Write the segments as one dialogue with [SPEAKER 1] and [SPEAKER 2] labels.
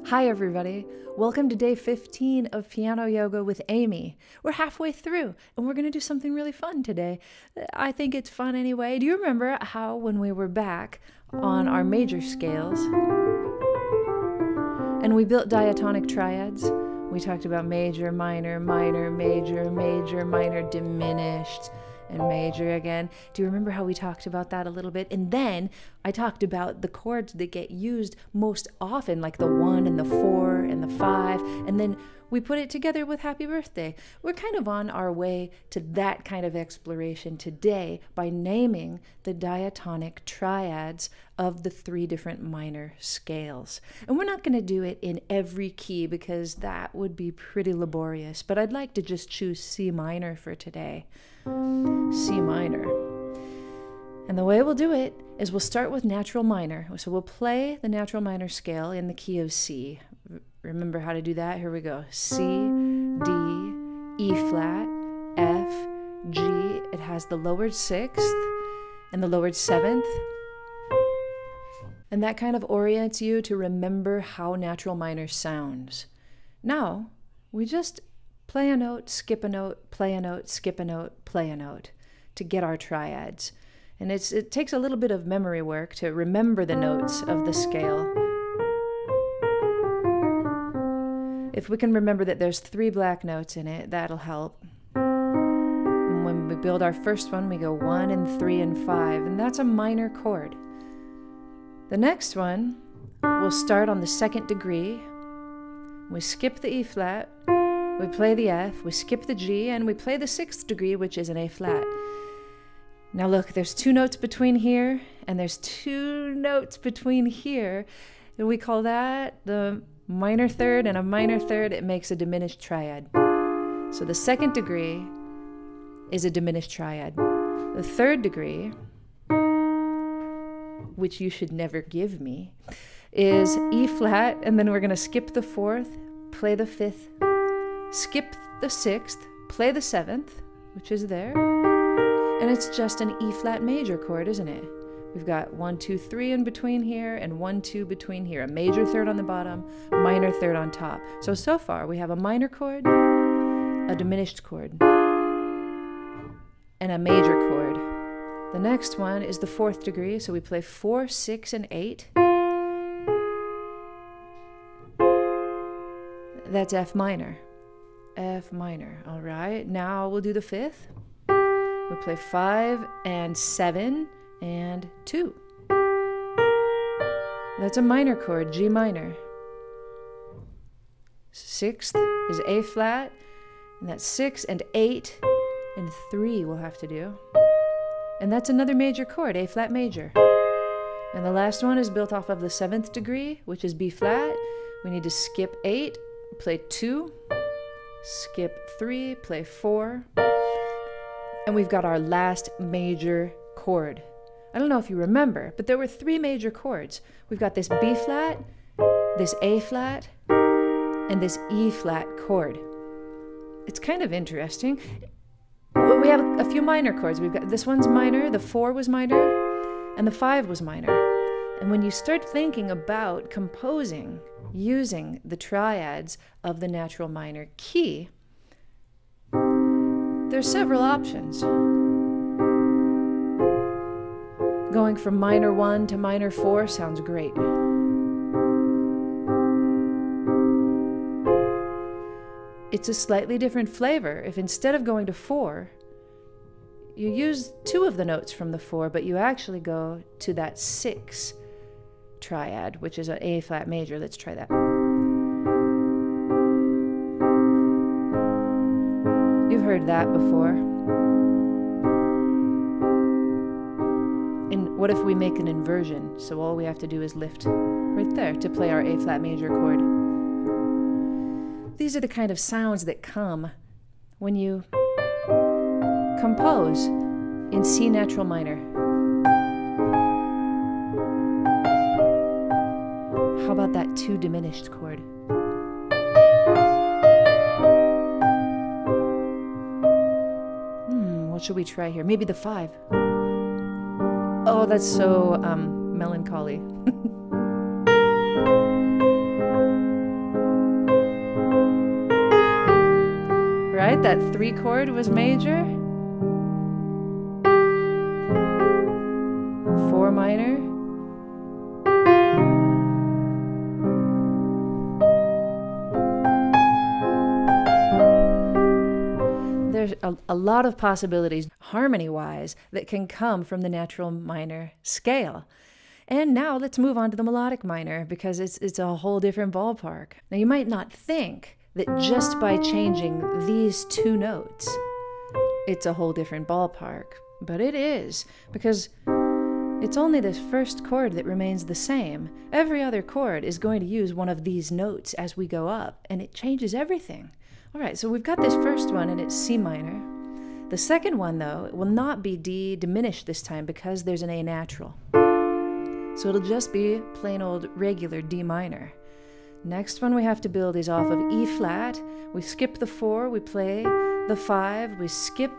[SPEAKER 1] Hi everybody, welcome to day 15 of Piano Yoga with Aimee. We're halfway through and we're going to do something really fun today. I think it's fun anyway. Do you remember how when we were back on our major scales and we built diatonic triads, we talked about major, minor, minor, major, major, minor, diminished, and major again. Do you remember how we talked about that a little bit? And then I talked about the chords that get used most often, like the 1 and the 4 and the 5, and then we put it together with Happy Birthday. We're kind of on our way to that kind of exploration today by naming the diatonic triads of the 3 different minor scales. And we're not going to do it in every key because that would be pretty laborious, but I'd like to just choose C minor for today. C minor. And the way we'll do it is we'll start with natural minor. So we'll play the natural minor scale in the key of C. Remember how to do that? Here we go. C, D, E flat, F, G. It has the lowered 6th and the lowered 7th. And that kind of orients you to remember how natural minor sounds. Now, we just play a note, skip a note, play a note, skip a note, play a note to get our triads. And it takes a little bit of memory work to remember the notes of the scale. If we can remember that there's 3 black notes in it, that'll help. And when we build our first one, we go 1 and 3 and 5, and that's a minor chord. The next one, we'll start on the 2nd degree. We skip the E flat, we play the F, we skip the G, and we play the 6th degree, which is an A flat. Now look, there's 2 notes between here, and there's 2 notes between here, and we call that the minor third and a minor third. It makes a diminished triad. So the 2nd degree is a diminished triad. The 3rd degree, which you should never give me, is E flat, and then we're going to skip the 4th, play the 5th, skip the 6th, play the 7th, which is there, and it's just an E flat major chord, isn't it? We've got 1, 2, 3 in between here, and 1, 2 between here. A major third on the bottom, minor third on top. So far we have a minor chord, a diminished chord, and a major chord. The next one is the 4th degree, so we play 4, 6, and 8. That's F minor. F minor. All right, now we'll do the 5th. We play 5 and 7 and 2. That's a minor chord, G minor. 6th is A flat, and that's 6 and 8 and 3 we'll have to do. And that's another major chord, A flat major. And the last one is built off of the 7th degree, which is B flat. We need to skip 8, play 2, skip 3, play 4, and we've got our last major chord. I don't know if you remember, but there were 3 major chords. We've got this B flat, this A flat, and this E flat chord. It's kind of interesting. We have a few minor chords. We've got this one's minor, the 4 was minor, and the 5 was minor. And when you start thinking about composing using the triads of the natural minor key, there's several options. Going from minor 1 to minor 4 sounds great. It's a slightly different flavor if instead of going to 4, you use 2 of the notes from the 4, but you actually go to that 6 triad, which is an A flat major. Let's try that. You've heard that before. And what if we make an inversion? So all we have to do is lift right there to play our A flat major chord. These are the kind of sounds that come when you compose in C natural minor. How about that 2 diminished chord? What should we try here? Maybe the 5. Oh, that's so melancholy. right? That 3 chord was major. 4 minor. There's a lot of possibilities, harmony-wise, that can come from the natural minor scale. And now let's move on to the melodic minor, because it's a whole different ballpark. Now, you might not think that just by changing these 2 notes, it's a whole different ballpark. But it is, because it's only this first chord that remains the same. Every other chord is going to use one of these notes as we go up, and it changes everything. All right, so we've got this first one, and it's C minor. The second one, though, it will not be D diminished this time because there's an A natural. So it'll just be plain old regular D minor. Next one we have to build is off of E flat. We skip the 4, we play the 5, we skip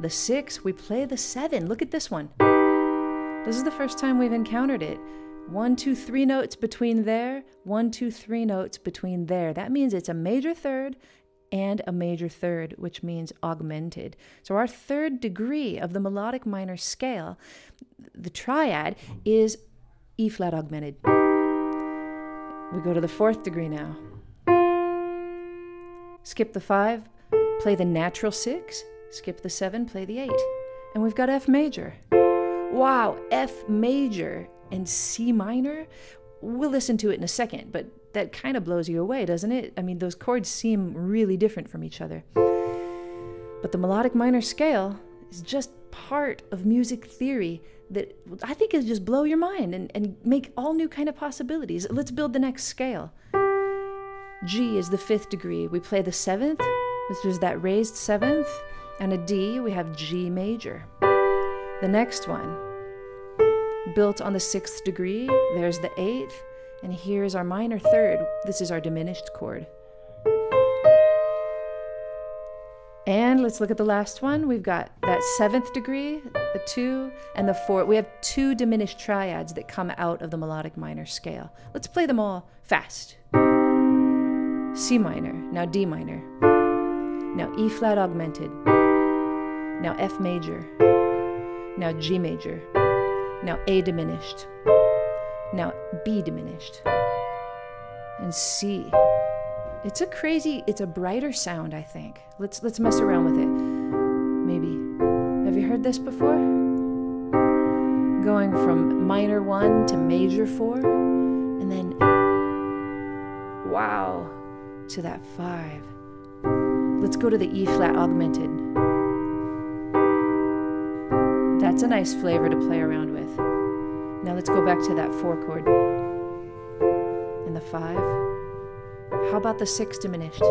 [SPEAKER 1] the 6, we play the 7. Look at this one. This is the first time we've encountered it. 1, 2, 3 notes between there, 1, 2, 3 notes between there. That means it's a major third and a major third, which means augmented. So our 3rd degree of the melodic minor scale, the triad, is E flat augmented. We go to the 4th degree now. Skip the 5, play the natural 6, skip the 7, play the 8. And we've got F major. Wow, F major and C minor? We'll listen to it in a second, but that kind of blows you away, doesn't it? I mean, those chords seem really different from each other. But the melodic minor scale is just part of music theory that I think is just blow your mind and make all new kind of possibilities. Let's build the next scale. G is the 5th degree. We play the 7th, which is that raised 7th, and a D, we have G major. The next one, built on the 6th degree, there's the 8th, and here's our minor 3rd. This is our diminished chord. And let's look at the last one. We've got that 7th degree, the 2, and the 4. We have 2 diminished triads that come out of the melodic minor scale. Let's play them all fast. C minor, now D minor, now E flat augmented, now F major, now G major, now A diminished, now B diminished, and C. It's a brighter sound, I think. Let's mess around with it. Maybe. Have you heard this before? Going from minor 1 to major 4, and then, wow, to that 5. Let's go to the E flat augmented. That's a nice flavor to play around with. Now let's go back to that 4 chord. And the 5. How about the 6 diminished?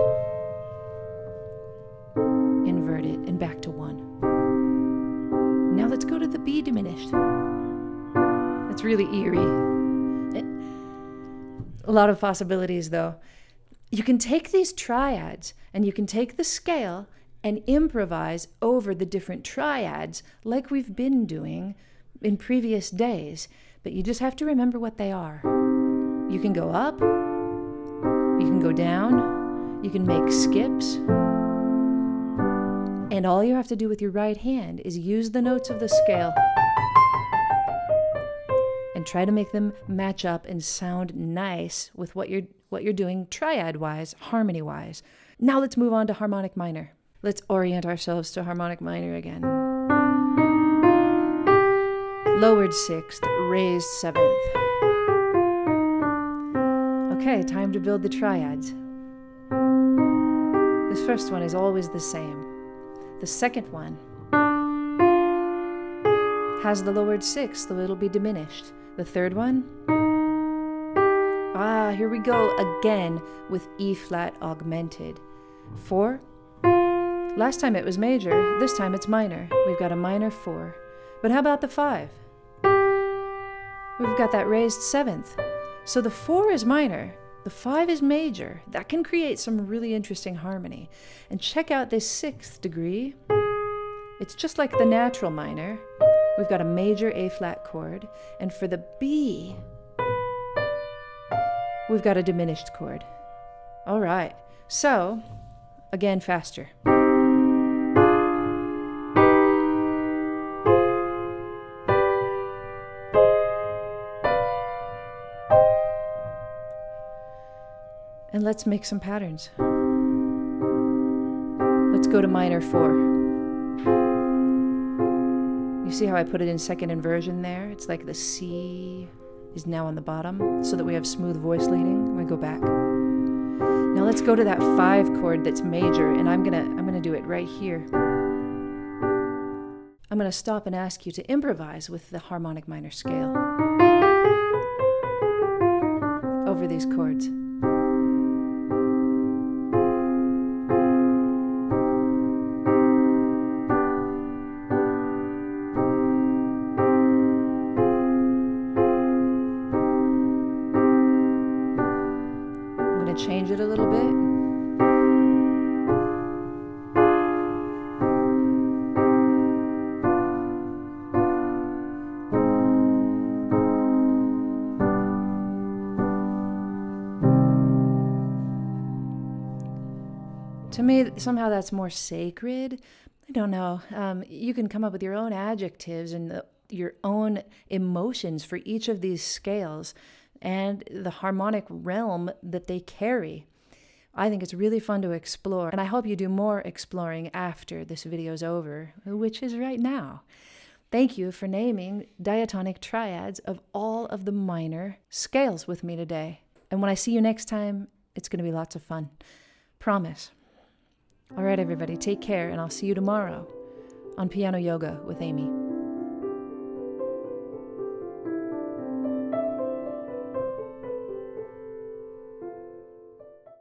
[SPEAKER 1] Invert it and back to 1. Now let's go to the B diminished. That's really eerie. A lot of possibilities though. You can take these triads and you can take the scale and improvise over the different triads like we've been doing in previous days, but you just have to remember what they are. You can go up, you can go down, you can make skips, and all you have to do with your right hand is use the notes of the scale and try to make them match up and sound nice with what you're doing triad-wise, harmony-wise. Now let's move on to harmonic minor. Let's orient ourselves to harmonic minor again. Lowered 6th, raised 7th. Okay, time to build the triads. This first one is always the same. The second one has the lowered 6th, so it'll be diminished. The third one, here we go again with E flat augmented. 4. Last time it was major, this time it's minor. We've got a minor 4. But how about the 5? We've got that raised 7th. So the 4 is minor, the 5 is major. That can create some really interesting harmony. And check out this 6th degree. It's just like the natural minor. We've got a major A flat chord. And for the B, we've got a diminished chord. All right, so again, faster. And let's make some patterns. Let's go to minor 4. You see how I put it in second inversion there? It's like the C is now on the bottom so that we have smooth voice leading. I'm gonna go back. Now let's go to that 5 chord that's major, and I'm gonna do it right here. I'm gonna stop and ask you to improvise with the harmonic minor scale over these chords. Change it a little bit. To me, somehow that's more sacred. I don't know. You can come up with your own adjectives and your own emotions for each of these scales and the harmonic realm that they carry. I think it's really fun to explore, and I hope you do more exploring after this video's over, which is right now. Thank you for naming Diatonic Triads of all of the minor scales with me today. And when I see you next time, it's going to be lots of fun. Promise. All right, everybody, take care, and I'll see you tomorrow on Piano Yoga with Aimee.